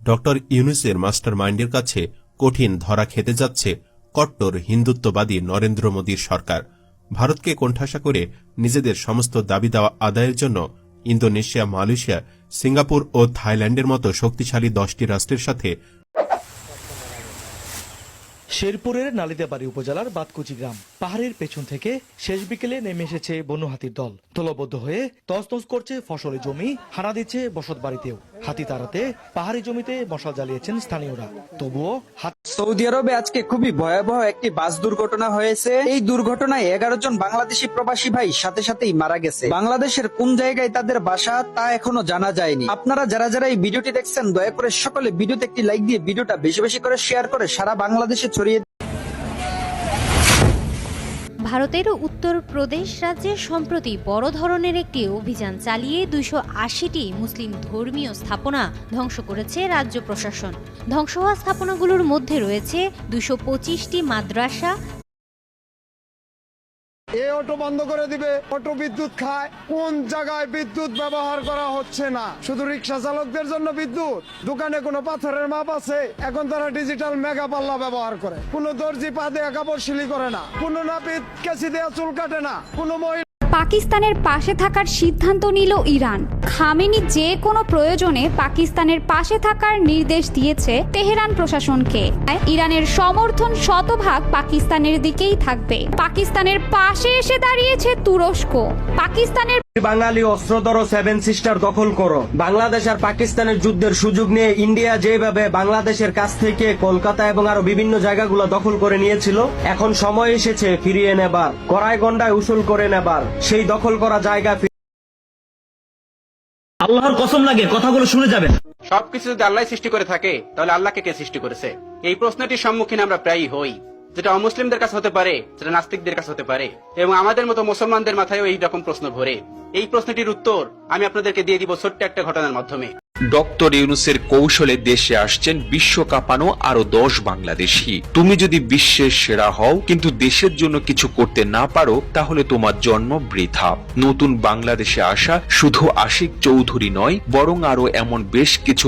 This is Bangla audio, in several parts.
ডক্টর ইউনূসের মাস্টার মাইন্ডের কাছে কঠিন ধরা খেতে যাচ্ছে কট্টর হিন্দুত্ববাদী নরেন্দ্র মোদীর সরকার। ভারতকে কোণঠাসা করে নিজেদের সমস্ত দাবি দাওয়া আদায়ের জন্য ইন্দোনেশিয়া, মালয়েশিয়া, সিঙ্গাপুর ও থাইল্যান্ডের মতো শক্তিশালী 10টি রাষ্ট্রের সাথে শেরপুরের নালিতাবাড়ী উপজেলার বাতকুচি গ্রাম পাহাড়ের পেছন থেকে শেষ বিকেলে নেমে এসেছে বন্য হাতির দল। দলবদ্ধ হয়ে তছনছ করছে ফসলি জমি, হানা দিচ্ছে বসত বাড়িতেও। হাতি তাড়াতে পাহাড়ি জমিতে মশাল জ্বালিয়েছেন স্থানীয়রা। তবুও সৌদি আরবে আজকে খুবই ভয়াবহ একটি বাস দুর্ঘটনা হয়েছে। এই দুর্ঘটনায় 11 জন বাংলাদেশি প্রবাসী ভাই সাথে সাথেই মারা গেছে। বাংলাদেশের কোন জায়গায় তাদের বাসা তা এখনো জানা যায়নি। আপনারা যারা এই ভিডিওটি দেখছেন দয়া করে সকলে ভিডিওতে একটি লাইক দিয়ে ভিডিওটা বেশি বেশি করে শেয়ার করে সারা বাংলাদেশে ছড়িয়ে। ভারতের উত্তরপ্রদেশ রাজ্যে সম্প্রতি বড় ধরনের একটি অভিযান চালিয়ে 280টি মুসলিম ধর্মীয় স্থাপনা ধ্বংস করেছে রাজ্য প্রশাসন। ধ্বংস হওয়া স্থাপনাগুলোর মধ্যে রয়েছে 225টি মাদ্রাসা। এই অটো বন্ধ করে দিবে, অটো বিদ্যুৎ খায়। কোন জায়গায় বিদ্যুৎ ব্যবহার করা হচ্ছে না? শুধু রিক্সা চালকদের জন্য বিদ্যুৎ। দোকানে কোনো পাথরের মাপ আছে? এখন তারা ডিজিটাল মেগা পাল্লা ব্যবহার করে। কোনো দর্জি পা দেয়া কাপড় সিলি করে না, কোনো নাপিত কেসি দেয়া চুল কাটে না, কোনো মহিলা। পাকিস্তানের পাশে থাকার সিদ্ধান্ত নিল ইরান। খামেনি যে কোনো প্রয়োজনে পাকিস্তানের পাশে থাকার নির্দেশ দিয়েছে তেহরান প্রশাসনকে। ইরানের সমর্থন শতভাগ পাকিস্তানের দিকেই থাকবে। পাকিস্তানের পাশে এসে দাঁড়িয়েছে তুরস্ক। পাকিস্তানের বাঙালি অস্ত্রধর 7 সিস্টার দখল করো। বাংলাদেশ আর পাকিস্তানের যুদ্ধের সুযোগ নিয়ে ইন্ডিয়া যেভাবে বাংলাদেশের কাছ থেকে কলকাতা এবং আরো বিভিন্ন জায়গাগুলো দখল করে নিয়েছিল, এখন সময় এসেছে ফিরিয়ে নেবার, কড়াই গন্ডায় উসুল করে নেবার সেই দখল করা জায়গা। আল্লাহর কসম লাগে কথাগুলো শুনে যাবেন। সবকিছু যদি আল্লাহ সৃষ্টি করে থাকে তাহলে আল্লাহকে কে সৃষ্টি করেছে? এই প্রশ্নটির সম্মুখীন আমরা প্রায়ই হই, যেটা অমুসলিমদের কাছে হতে পারে, যেটা নাস্তিকদের কাছে হতে পারে, এবং আমাদের মতো মুসলমানদের মাথায়ও এই রকম প্রশ্ন ঘোরে। এই প্রশ্নটির উত্তর আমি আপনাদেরকে দিয়ে দিব ছোট্ট একটা ঘটনার মাধ্যমে। ডক্টর ইউনূসের কৌশলে দেশে আসছেন বিশ্ব কাঁপানো আরো 10 বাংলাদেশি। তুমি যদি বিশ্বের সেরা হও কিন্তু দেশের জন্য কিছু করতে না পারো, তাহলে তোমার জন্ম বৃথা। নতুন বাংলাদেশে আসা শুধু আশিক চৌধুরী নয়, বরং আরো এমন বেশ কিছু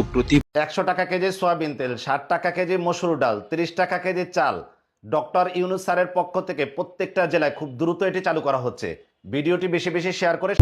100 টাকা কেজি সয়াবিন তেল, 60 টাকা কেজি মসুর ডাল, 30 টাকা কেজি চাল। ডক্টর ইউনূস স্যারের পক্ষ থেকে প্রত্যেকটা জেলায় খুব দ্রুত এটি চালু করা হচ্ছে। ভিডিওটি বেশি বেশি শেয়ার করে